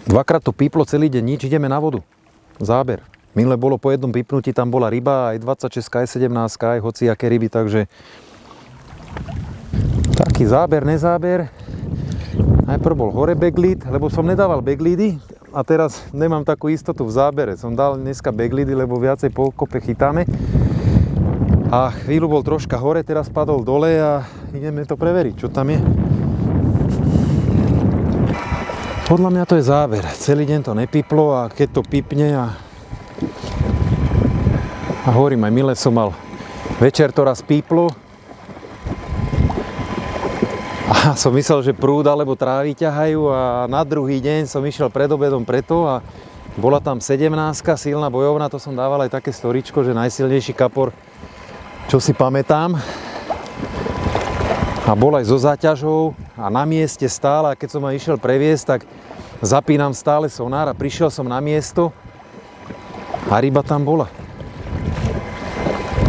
Dvakrát to píplo celý deň, nič, ideme na vodu. Záber. Minule bolo po jednom pípnutí, tam bola ryba, aj 26, aj 17, aj hociaké ryby, takže taký záber, nezáber. Najprv bol hore backlead, lebo som nedával backleady a teraz nemám takú istotu v zábere. Som dal dneska backleady, lebo viacej po kope chytáme. A chvíľu bol troška hore, teraz padol dole a ideme to preveriť, čo tam je. Podľa mňa to je záber. Celý deň to nepiplo a keď to pipne a hovorím, aj milé som mal večer to raz píplo a som myslel, že prúd alebo trávy ťahajú a na druhý deň som išiel pred obedom preto a bola tam 17, silná bojovná, to som dával aj také storičko, že najsilnejší kapor, čo si pamätám. A bol aj so záťažou a na mieste stále, a keď som ma išiel previesť, tak zapínam stále sonár a prišiel som na miesto a ryba tam bola.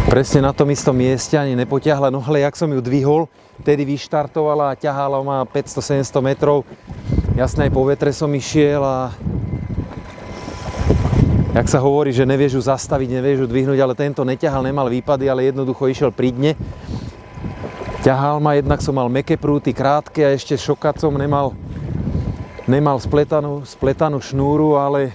Presne na tom istom mieste, ani nepotiahla, no ale jak som ju dvihol, vtedy vyštartovala a ťahala ma 500-700 metrov. Jasné, aj po vetre som išiel a jak sa hovorí, že nevieš ju zastaviť, nevieš ju dvihnúť, ale tento neťahal, nemal výpady, ale jednoducho išiel pri dne. Ťahal ma, jednak som mal mäkké prúty, krátke a ešte šokacom nemal spletanú šnúru, ale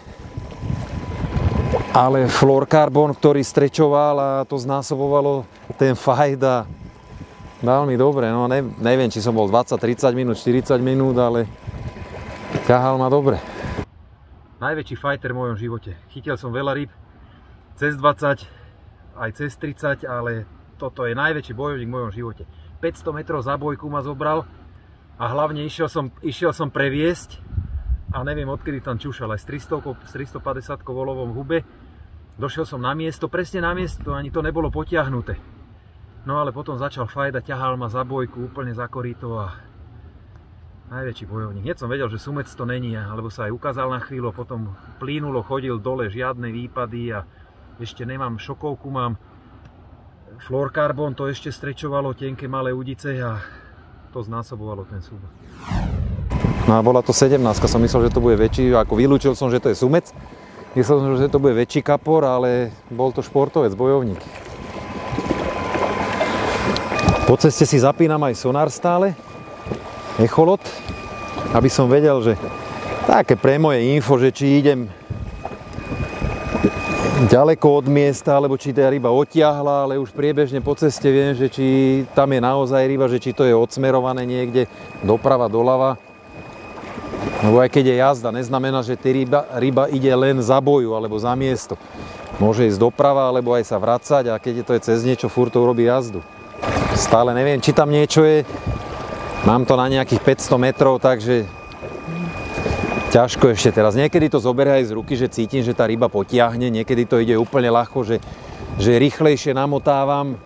fluorokarbon, ktorý strečoval a to znásobovalo ten fight a veľmi dobre. No neviem, či som bol 20, 30 minút, 40 minút, ale ťahal ma dobre. Najväčší fighter v mojom živote. Chytil som veľa rýb, cez 20, aj cez 30, ale toto je najväčší bojovník v mojom živote. 500 metrov za bojku ma zobral a hlavne išiel som previesť a neviem, odkedy tam čušal, aj s 350 volovom hube. Došiel som na miesto, presne na miesto, ani to nebolo potiahnuté. No ale potom začal fight a ťahal ma za bojku, úplne za korýto a najväčší bojovník. Hneď som vedel, že sumec to není, alebo sa aj ukázal na chvíľu, potom plínulo, chodil dole, žiadne výpady a ešte nemám šokovku, mám fluorokarbon, to ešte strečovalo, tenké malé udice a to znásobovalo ten súbor. No a bola to 17, som myslel, že to bude väčší, ako vylúčil som, že to je sumec. Myslel som, že to bude väčší kapor, ale bol to športovec, bojovník. Po ceste si zapínam aj sonár stále, echolot, aby som vedel, že také pre moje info, že či idem ďaleko od miesta, alebo či tá ryba odtiahla, ale už priebežne po ceste viem, že či tam je naozaj ryba, že či to je odsmerované niekde doprava, doľava. Lebo aj keď je jazda, neznamená, že ryba ide len za boju alebo za miesto. Môže ísť doprava, alebo aj sa vracať a keď to je cez niečo, furt to urobí jazdu. Stále neviem, či tam niečo je. Mám to na nejakých 500 metrov, takže ťažko ešte teraz. Niekedy to zoberie aj z ruky, že cítim, že tá ryba potiahne. Niekedy to ide úplne ľahko, že rýchlejšie namotávam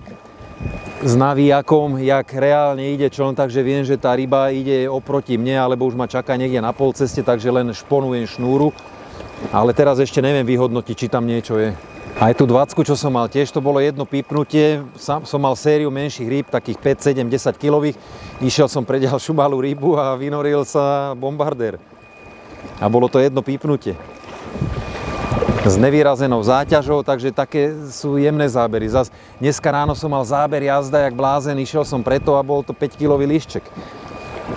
s navijakom, jak reálne ide čln, takže viem, že tá ryba ide oproti mne, alebo už ma čaká niekde na polceste, takže len šponujem šnúru. Ale teraz ešte neviem vyhodnotiť, či tam niečo je. Aj tú 20, čo som mal, tiež to bolo jedno pipnutie. Som mal sériu menších rýb, takých 5, 7, 10 kilových. Išiel som pre ďalšiu malú rybu a vynoril sa bombardér. A bolo to jedno pipnutie. S nevyrazenou záťažou, takže také sú jemné zábery. Zas dneska ráno som mal záber jazda jak blázen, išiel som preto a bol to 5-kilový líšček.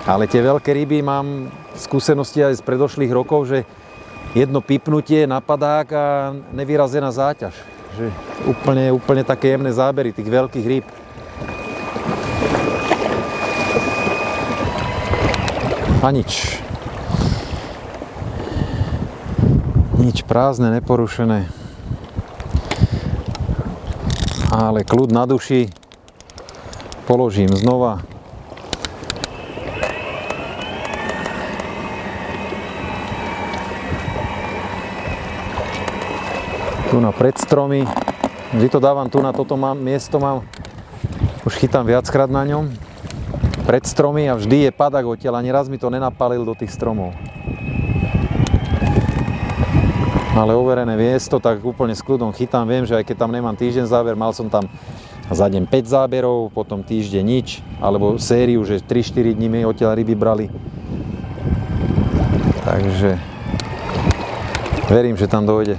Ale tie veľké ryby mám skúsenosti aj z predošlých rokov, že jedno pipnutie, napadák a nevyrazená záťaž. Že úplne také jemné zábery tých veľkých rýb. A nič. Nič prázdne, neporušené. Ale kľud na duši. Položím znova. Tu na predstromy. Vždy to dávam tu na toto miesto mám. Už chytám viackrát na ňom. Predstromy a vždy je padak odtiaľ. Ani raz mi to nenapálil do tých stromov. Ale overené miesto, tak úplne s kľudom chytám. Viem, že aj keď tam nemám týždeň záber, mal som tam za deň 5 záberov, potom týždeň nič, alebo sériu, že 3-4 dní mi odtiaľ ryby brali. Takže Verím, že tam dojde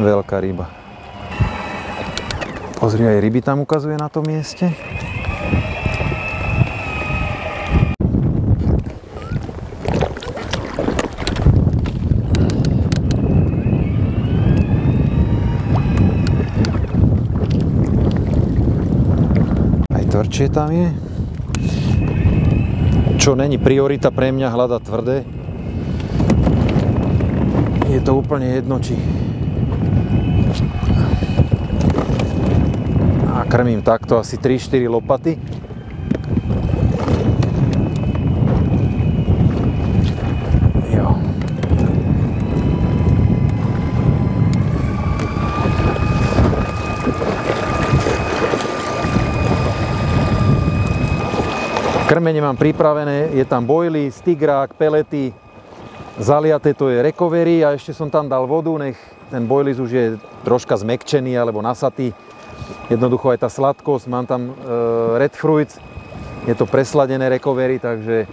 veľká ryba. Pozri, aj ryby tam ukazuje na tom mieste. Aj tvrdšie tam je. Čo není priorita pre mňa hľadať tvrdé. Je to úplne jedno, či a krmím takto asi 3-4 lopaty. Jo. Krmenie mám pripravené, je tam bojly, stigrák, pelety, zaliaté to je recovery a ešte som tam dal vodu, nech ten boilies už je troška zmäkčený alebo nasatý. Jednoducho aj tá sladkosť, mám tam red fruits, je to presladené recovery, takže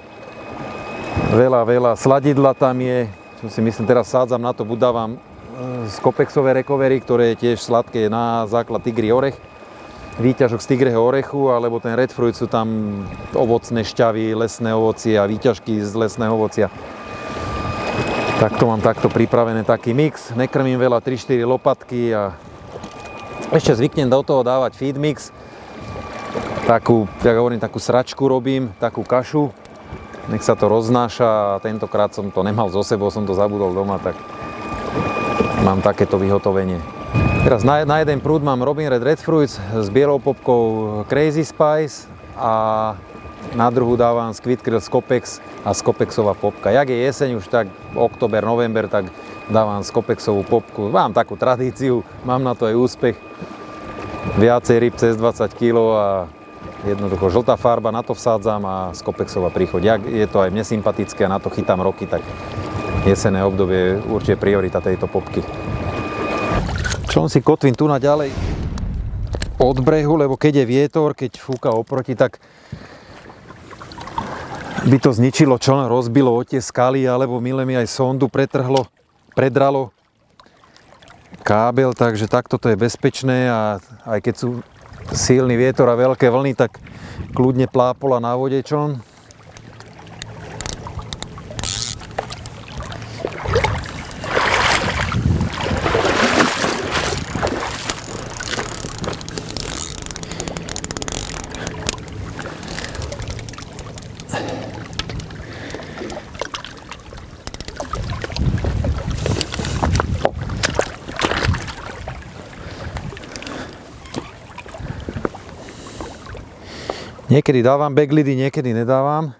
veľa sladidla tam je. Čo si myslím, teraz sádzam na to, buď dávam skopexové recovery, ktoré je tiež sladké na základ tigri orech, výťažok z tigreho orechu, alebo ten red fruit sú tam ovocné šťavy, lesné ovocie a výťažky z lesného ovocia. Takto mám takto pripravené taký mix, nekrmím veľa, 3-4 lopatky a ešte zvyknem do toho dávať feed mix. Takú, jak hovorím, takú sračku robím, takú kašu, nech sa to roznáša a tentokrát som to nemal so sebou, som to zabudol doma, tak mám takéto vyhotovenie. Teraz na jeden prúd mám Robin Red Fruits s bielou popkou Crazy Spice a na druhú dávam Squid Krill Scopex a Scopexová popka. Jak je jeseň už tak október, november, tak dávam Scopexovú popku. Mám takú tradíciu, mám na to aj úspech. Viacej ryb cez 20 kg a jednoducho žltá farba, na to vsádzam a Scopexová príchod. Jak je to aj mne sympatické a na to chytám roky, tak jesenné obdobie je určite priorita tejto popky. Člon si kotvím tu na ďalej od brehu, lebo keď je vietor, keď fúka oproti, tak by to zničilo čln, rozbilo o tie skaly, alebo mile mi aj sondu predralo kábel, takže takto to je bezpečné a aj keď sú silný vietor a veľké vlny, tak kľudne plápola na vode čln. Niekedy dávam backlidy, niekedy nedávam.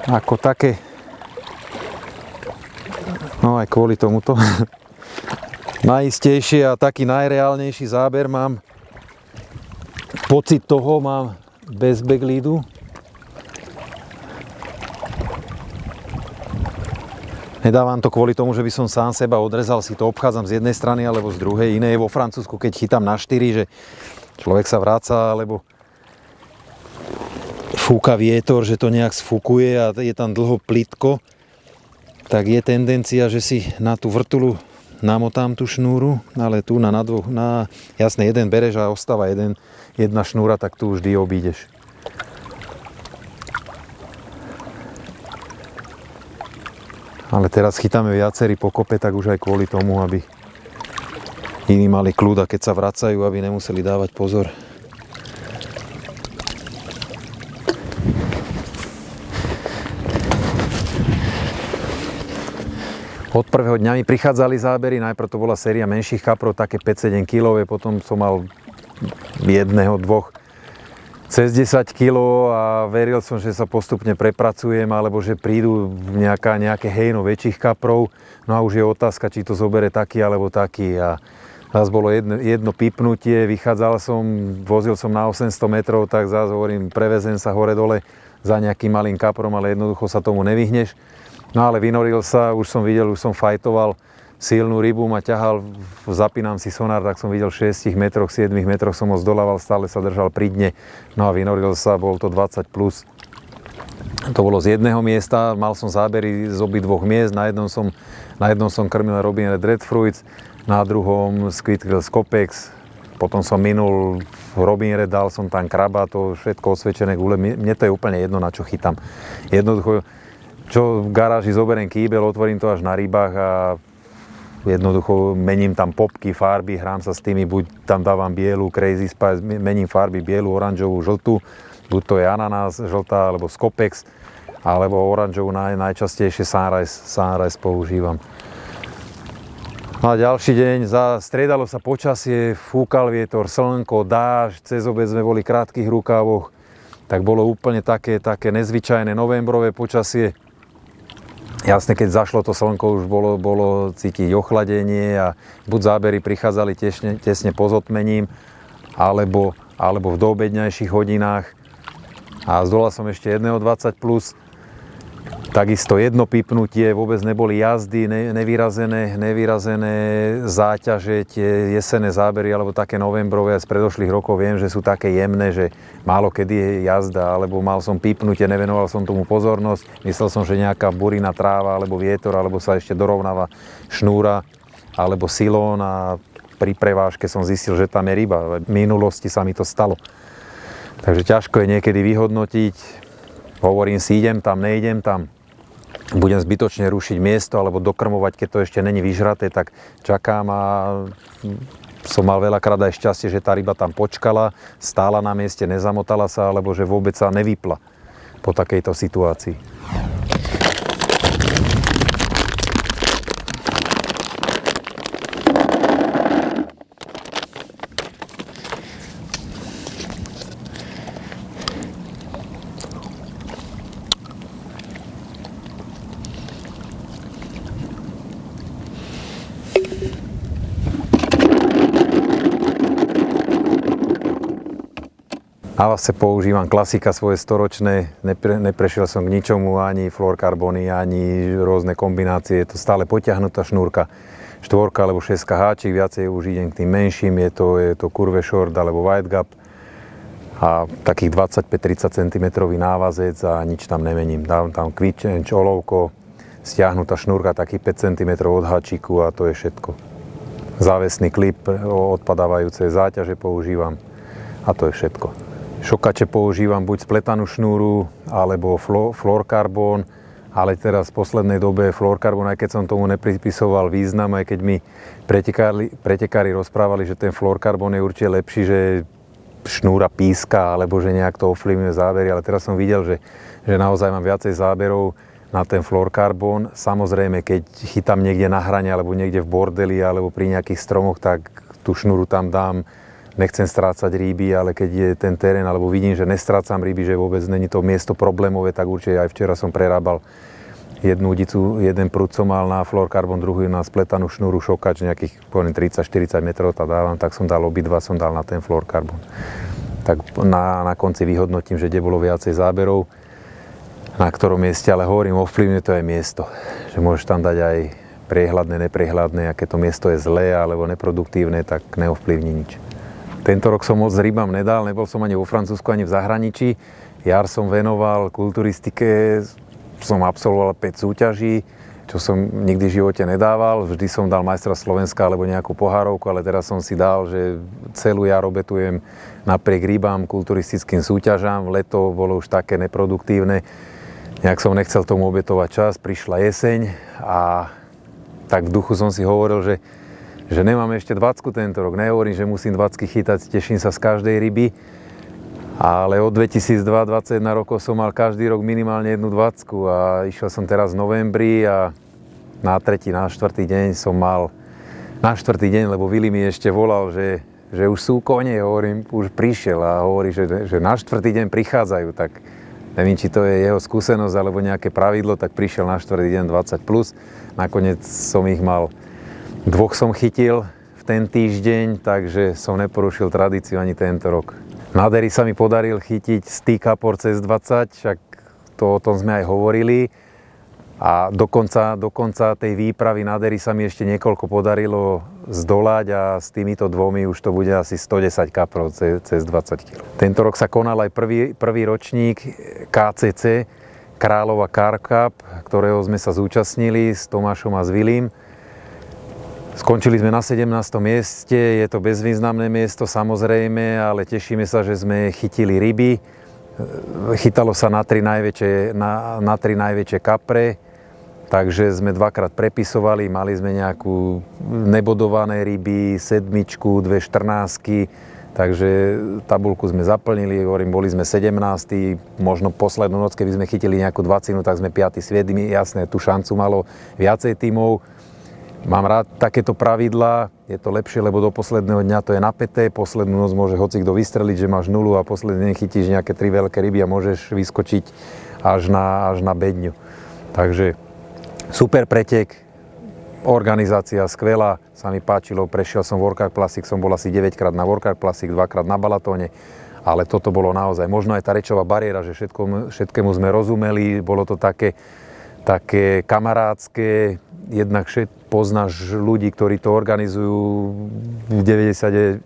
Ako také, no aj kvôli tomuto. Najistejšie a taký najreálnejší záber mám, pocit toho mám bez backlidu. Nedávam to kvôli tomu, že by som sám seba odrezal, si to obchádzam z jednej strany alebo z druhej. Iné je vo Francúzsku, keď chytám na 4, že človek sa vráca, alebo fúka vietor, že to nejak sfúkuje a je tam dlho plitko, tak je tendencia, že si na tú vrtulu namotám tú šnúru, ale tu jasne jeden bereš a ostáva jedna šnúra, tak tu vždy obídeš. Ale teraz chytáme viacerí po kope, tak už aj kvôli tomu, aby iní mali kľud a keď sa vracajú, aby nemuseli dávať pozor. Od prvého dňa mi prichádzali zábery, najprv to bola séria menších kaprov, také 5-7 kg, potom som mal jedného, dvoch cez 10 kg a veril som, že sa postupne prepracujem, alebo že prídu nejaké hejno väčších kaprov. No a už je otázka, či to zobere taký alebo taký. A zase bolo jedno pipnutie, vychádzal som, vozil som na 800 metrov, tak zase hovorím, prevezem sa hore-dole za nejakým malým kaprom, ale jednoducho sa tomu nevyhneš. No ale vynoril sa, už som videl, už som fajtoval silnú rybu, ma ťahal, zapínam si sonár, tak som videl 6 metroch, 7 metroch som ho zdolával, stále sa držal pri dne. No a vynoril sa, bol to 20 plus. To bolo z jedného miesta, mal som zábery z obidvoch miest, na jednom som krmil Robin Red Redfruits, na druhom Squidgill Scopex, potom som minul Robin Red, dal som tam kraba, to všetko osvedčené gule, mne to je úplne jedno, na čo chytám. Jednoducho, čo v garáži zoberiem kýbel, otvorím to až na rybách a jednoducho mením tam popky, farby, hrám sa s tými, buď tam dávam bielu, Crazy Spice, mením farby bielu, oranžovú, žltú, buď to je ananás, žltá, alebo Scopex, alebo oranžovú najčastejšie Sunrise používam. No a ďalší deň, striedalo sa počasie, fúkal vietor, slnko, dážď, cez obed sme boli v krátkych rukávoch, tak bolo úplne také nezvyčajné novembrové počasie. Jasne, keď zašlo to slnko, už bolo cítiť ochladenie a buď zábery prichádzali tesne po zotmením, alebo v doobedňajších hodinách. A zdolal som ešte jedného 20+. Takisto jedno pipnutie, vôbec neboli jazdy, nevyrazené záťaže, tie jesenné zábery alebo také novembrové z predošlých rokov viem, že sú také jemné, že málo kedy je jazda, alebo mal som pipnutie, nevenoval som tomu pozornosť, myslel som, že nejaká burina tráva alebo vietor, alebo sa ešte dorovnáva šnúra alebo silón a pri prevážke som zistil, že tam je ryba. V minulosti sa mi to stalo. Takže ťažko je niekedy vyhodnotiť, hovorím si, idem tam, nejdem tam, budem zbytočne rušiť miesto alebo dokrmovať, keď to ešte není vyžraté, tak čakám a som mal veľakrát aj šťastie, že tá ryba tam počkala, stála na mieste, nezamotala sa, alebo že vôbec sa nevypla po takejto situácii. Na Avase používam klasika svoje storočné, neprešiel som k ničomu, ani fluorkarbony, ani rôzne kombinácie, je to stále potiahnutá šnúrka, 4 alebo 6 háčik, viacej už idem k tým menším, je to Curve Short alebo White Gap a takých 25-30 cm návazec a nič tam nemením. Dávam tam kvičenč, olovko, stiahnutá šnúrka, takých 5 cm od háčiku a to je všetko. Závesný klip, odpadávajúce záťaže používam a to je všetko. Šokače používam buď spletanú šnúru, alebo fluorkarbon, ale teraz v poslednej dobe fluorkarbon, aj keď som tomu nepripisoval význam, aj keď mi pretekári rozprávali, že ten fluorkarbon je určite lepší, že šnúra píska, alebo že nejak to ovplyvňuje zábery, ale teraz som videl, že naozaj mám viacej záberov na ten fluorkarbon. Samozrejme, keď chytám niekde na hrane, alebo niekde v bordeli, alebo pri nejakých stromoch, tak tú šnúru tam dám. Nechcem strácať ryby, ale keď je ten terén, alebo vidím, že nestrácam ryby, že vôbec není to miesto problémové, tak určite aj včera som prerábal jednu udicu, jeden prúd som mal na fluorkarbon, druhý na spletanú šnúru šokač, nejakých 30-40 metrov tá dávam, tak som dal obidva, som dal na ten fluorkarbon. Tak na konci vyhodnotím, že kde bolo viacej záberov, na ktorom mieste, ale hovorím, ovplyvňuje to aj miesto. Že môžeš tam dať aj priehľadné, nepriehľadné, aké to miesto je zlé alebo neproduktívne, tak neovplyvní nič. Tento rok som moc rybám nedal, nebol som ani vo Francúzsku, ani v zahraničí. Jar som venoval kulturistike, som absolvoval 5 súťaží, čo som nikdy v živote nedával. Vždy som dal majstra Slovenska alebo nejakú pohárovku, ale teraz som si dal, že celú jar obetujem napriek rybám, kulturistickým súťažám. Leto bolo už také neproduktívne, nejak som nechcel tomu obetovať čas, prišla jeseň a tak v duchu som si hovoril, že nemám ešte 20 tento rok. Nehovorím, že musím 20 chytať, teším sa z každej ryby. Ale od 2021 rokov som mal každý rok minimálne jednu 20 a išiel som teraz v novembri a na 3., na 4. deň som mal, na 4. deň, lebo Vili mi ešte volal, že už sú kone, hovorím, už prišiel a hovorí, že na 4. deň prichádzajú, tak neviem, či to je jeho skúsenosť alebo nejaké pravidlo, tak prišiel na 4. deň 20+. Nakoniec som ich mal, 2 som chytil v ten týždeň, takže som neporušil tradíciu ani tento rok. Na Deri sa mi podaril chytiť Stick Upper cez 20, však o tom sme aj hovorili. A do konca tej výpravy na Deri sa mi ešte niekoľko podarilo zdolať a s týmito dvomi už to bude asi 110 kaprov cez 20 kg. Tento rok sa konal aj prvý ročník KCC, Kráľova Carp Cup, ktorého sme sa zúčastnili s Tomášom a s Vilím. Skončili sme na 17. mieste, je to bezvýznamné miesto samozrejme, ale tešíme sa, že sme chytili ryby. Chytalo sa na tri najväčšie kapre, takže sme dvakrát prepisovali, mali sme nejakú nebodované ryby, 7, 2 14, takže tabuľku sme zaplnili, hovorím, boli sme 17, možno poslednú noc, keby sme chytili nejakú 20, tak sme 5, 7, jasné, tú šancu malo viacej tímov. Mám rád takéto pravidlá, je to lepšie, lebo do posledného dňa to je napäté, poslednú noc môže hocikto vystreliť, že máš nulu a posledný deň chytíš nejaké 3 veľké ryby a môžeš vyskočiť až na bedňu. Takže super pretek, organizácia skvelá, sa mi páčilo, prešiel som World Cup Classic, som bol asi 9 krát na World Cup Classic, 2-krát na Balatóne, ale toto bolo naozaj, možno aj tá rečová bariéra, že všetkému sme rozumeli, bolo to také kamarádske, jednak poznáš ľudí, ktorí to organizujú, 90%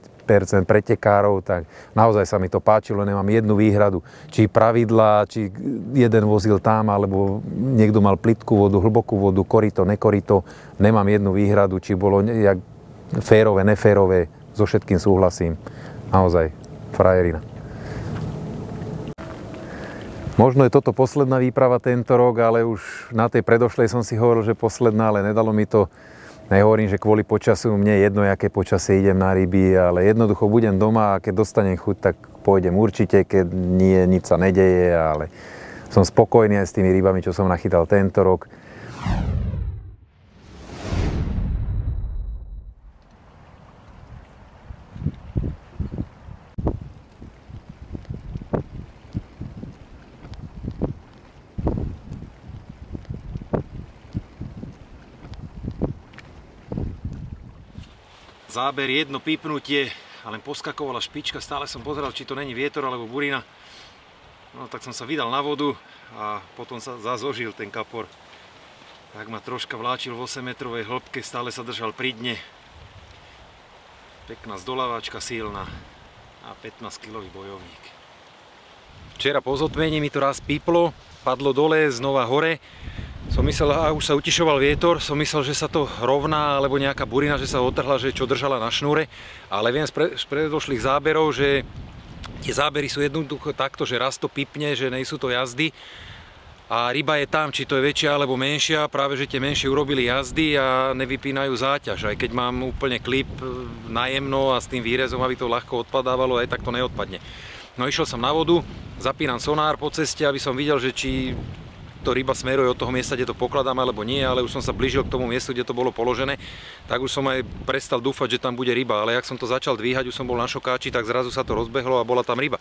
pretekárov, tak naozaj sa mi to páčilo, nemám jednu výhradu. Či pravidlá, či jeden vozil tam, alebo niekto mal plytkú vodu, hlbokú vodu, korito, nekorito, nemám jednu výhradu, či bolo jak férové, neférové, so všetkým súhlasím. Naozaj, frajerina. Možno je toto posledná výprava tento rok, ale už na tej predošlej som si hovoril, že posledná, ale nedalo mi to. Nehovorím, že kvôli počasiu, mne je jedno, aké počasie idem na ryby, ale jednoducho budem doma a keď dostanem chuť, tak pôjdem určite, keď nie, nič sa nedeje, ale som spokojný aj s tými rybami, čo som nachytal tento rok. Záber, jedno pípnutie a len poskakovala špička, stále som pozeral, či to není vietor alebo burina. No tak som sa vydal na vodu a potom sa zazožil ten kapor. Tak ma troška vláčil v 8-metrovej hĺbke, stále sa držal pri dne. Pekná zdolávačka silná a 15-kilový bojovník. Včera po zotmení mi to raz píplo, padlo dole, znova hore. Som myslel, a už sa utišoval vietor, som myslel, že sa to rovná, alebo nejaká burina, že sa otrhla, že čo držala na šnúre. Ale viem z predošlých záberov, že tie zábery sú jednoducho takto, že raz to pipne, že nejsú to jazdy. A ryba je tam, či to je väčšia alebo menšia, práve že tie menšie urobili jazdy a nevypínajú záťaž. Aj keď mám úplne klip najemno a s tým výrezom, aby to ľahko odpadávalo, aj tak to neodpadne. No išiel som na vodu, zapínam sonár po ceste, aby som videl, že či to ryba smeruje od toho miesta, kde to pokladám, alebo nie, ale už som sa blížil k tomu miestu, kde to bolo položené, tak už som aj prestal dúfať, že tam bude ryba, ale jak som to začal dvíhať, už som bol na šokáči, tak zrazu sa to rozbehlo a bola tam ryba.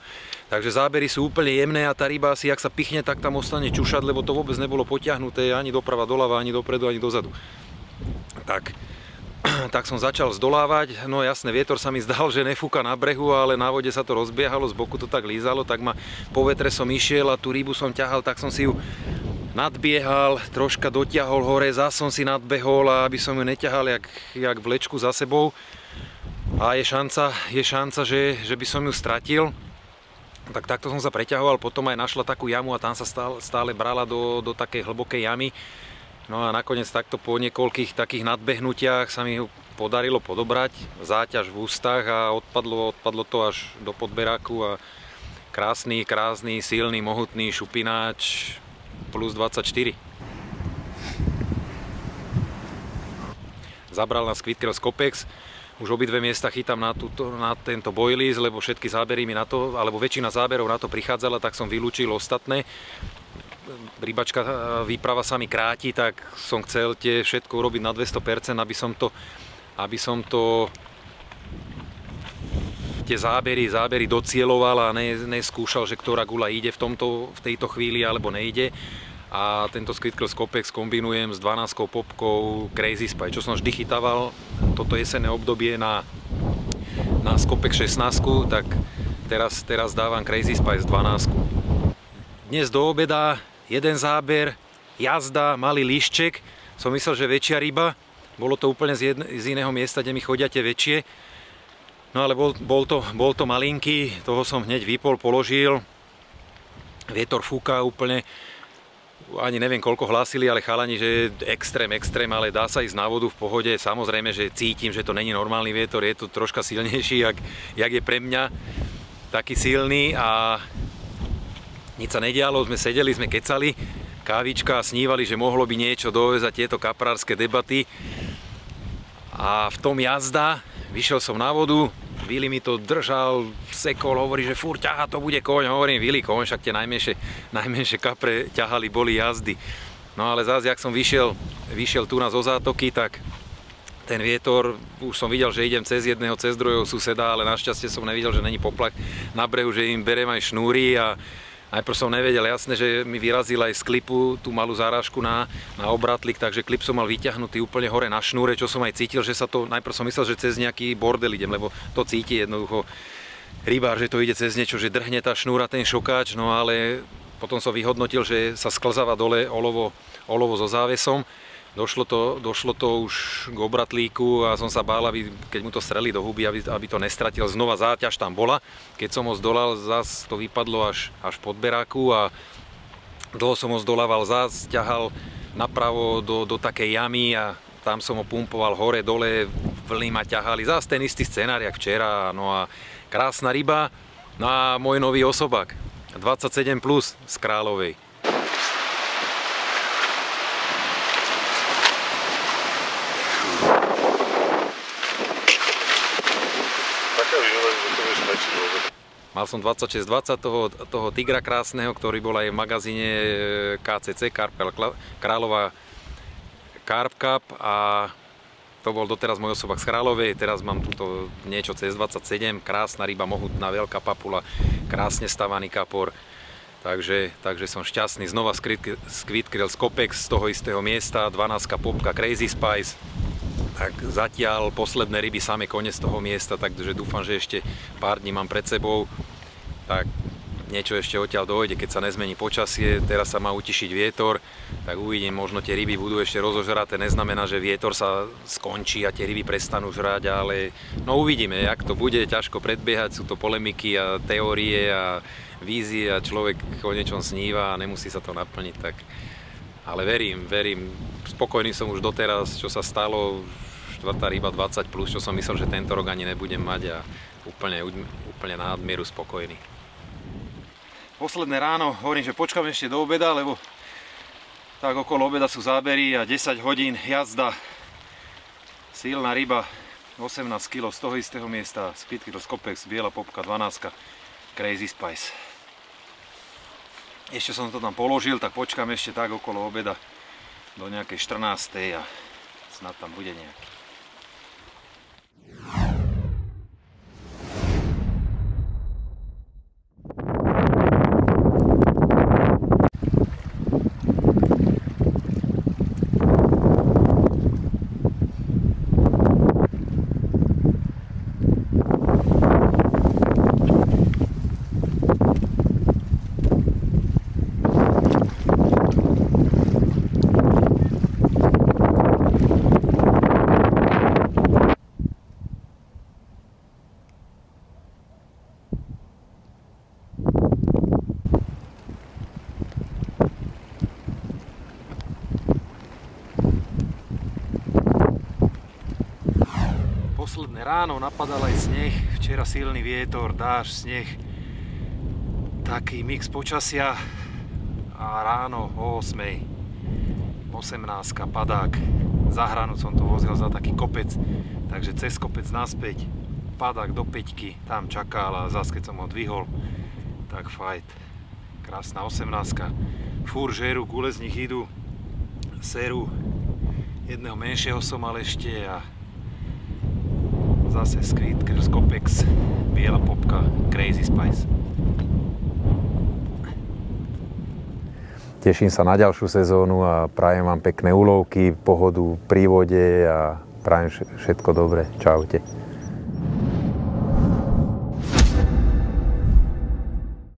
Takže zábery sú úplne jemné a tá ryba asi, jak sa pichne, tak tam ostane čušať, lebo to vôbec nebolo potiahnuté ani doprava, doľava, ani dopredu, ani dozadu. Tak som začal zdolávať, no jasné, vietor sa mi zdal, že nefúka na brehu, ale na vode sa to rozbiehalo, z boku to tak lízalo, tak ma po vetre som išiel a tú rybu som ťahal, tak som si ju nadbiehal, troška dotiahol hore, zás som si nadbehol, aby som ju neťahal jak vlečku za sebou. A je šanca, že by som ju stratil. Tak takto som sa preťahoval, potom aj našla takú jamu a tam sa stále brala do takej hlbokej jamy. No a nakoniec takto po niekoľkých takých nadbehnutiach sa mi ju podarilo podobrať, záťaž v ústach a odpadlo to až do podberáku a krásny, silný, mohutný šupináč plus 24. Zabral na Squid Crest Copex. Už obidve miesta chytám na tento boilies, lebo všetky zábery mi na to, alebo väčšina záberov na to prichádzala, tak som vylúčil ostatné. Rybačka výprava sa mi kráti, tak som chcel tie všetko urobiť na 200%, aby som to tie zábery docieloval a neskúšal, že ktorá guľa ide v tejto chvíli alebo nejde. A tento Squid Crest Copex kombinujem s 12 popkou Crazy Spy, čo som vždy chytával toto jesenné obdobie na Copex 16, tak teraz dávam Crazy Spy s 12. Dnes do obeda jeden záber, jazda, malý líšček, som myslel, že väčšia ryba, bolo to úplne z iného miesta, kde mi chodia tie väčšie. No ale bol to malinký, toho som hneď vypol, položil. Vietor fúka úplne ani neviem koľko hlásili, ale chalani, že extrém, ale dá sa ísť na vodu v pohode. Samozrejme, že cítim, že to není normálny vietor, je to troška silnejší, jak je pre mňa taký silný a nič sa nedialo, sme sedeli, sme kecali, kávička, snívali, že mohlo by niečo dojsť za tieto kaprárske debaty. A v tom jazda, vyšiel som na vodu, Vili mi to držal, sekol, hovorí, že furt ťahá, to bude koň. Hovorím, Vili, koň, však tie najmenšie kapre ťahali, boli jazdy. No ale zase, jak som vyšiel tu na zo zátoky, tak ten vietor, už som videl, že idem cez jedného, cez druhého suseda, ale našťastie som nevidel, že není poplach na brehu, že im berem aj šnúry a najprv som nevedel, jasné, že mi vyrazil aj z klipu tú malú zárážku na obratlik, takže klip som mal vyťahnutý úplne hore na šnúre, čo som aj cítil, že sa to, najprv som myslel, že cez nejaký bordel idem, lebo to cíti jednoducho rybár, že to ide cez niečo, že drhne tá šnúra, ten šokáč, no ale potom som vyhodnotil, že sa sklzáva dole olovo so závesom. Došlo to už k obratlíku a som sa bál, keď mu to strelí do huby, aby to nestratil. Znova záťaž tam bola. Keď som ho zdolal, zás to vypadlo až pod beráku a dlho som ho zdolával, zás ťahal napravo do takej jamy a tam som ho pumpoval hore, dole, vlny ma ťahali. Zás ten istý scenár, jak včera. No a krásna ryba. No a môj nový osobák, 27 plus z Kráľovej. Mal som 26-20 toho tigra krásneho, ktorý bol aj v magazíne KCC, Kráľová Carp Cup a to bol doteraz môj osobák z Kráľovej. Teraz mám túto niečo cez 27, krásna ryba, mohutná, veľká papula, krásne stavaný kapor. Takže som šťastný. Znova Squid Krill z Kopex z toho istého miesta, 12 popka Crazy Spice. Tak zatiaľ posledné ryby, samé kone z toho miesta, takže dúfam, že ešte pár dní mám pred sebou. Tak niečo ešte odtiaľ dojde, keď sa nezmení počasie, teraz sa má utišiť vietor, tak uvidím, možno tie ryby budú ešte rozožraté, neznamená, že vietor sa skončí a tie ryby prestanú žrať, ale no uvidíme, jak to bude, ťažko predbiehať, sú to polemiky a teórie a vízie a človek o niečom sníva a nemusí sa to naplniť, tak ale verím, spokojný som už doteraz, čo sa stalo, štvrtá ryba 20 plus, čo som myslel, že tento rok ani nebudem mať a úplne na nadmieru spokojný. Posledné ráno, hovorím, že počkám ešte do obeda, lebo tak okolo obeda sú zábery a 10 hodín jazda. Silná ryba, 18 kg z toho istého miesta, Squid Krill z Kopex, biela popka 12, Crazy Spice. Ešte som to tam položil, tak počkám ešte tak okolo obeda do nejakej 14. a snad tam bude nejaký. Posledné ráno napadal aj sneh, včera silný vietor, dážď, sneh, taký mix počasia a ráno o 8, 18, padák. Za hranu som to vozil za taký kopec, takže cez kopec naspäť, padák do 5, tam čakal a zase keď som ho dvihol, tak fajt. Krásna 18, fúr žeru, gule z nich idú, seru, jedného menšieho som mal ešte a zase Squid Krill z Kopex, biela popka, Crazy Spice. Teším sa na ďalšiu sezónu a prajem vám pekné úlovky, pohodu pri vode a prajem všetko dobré. Čaute.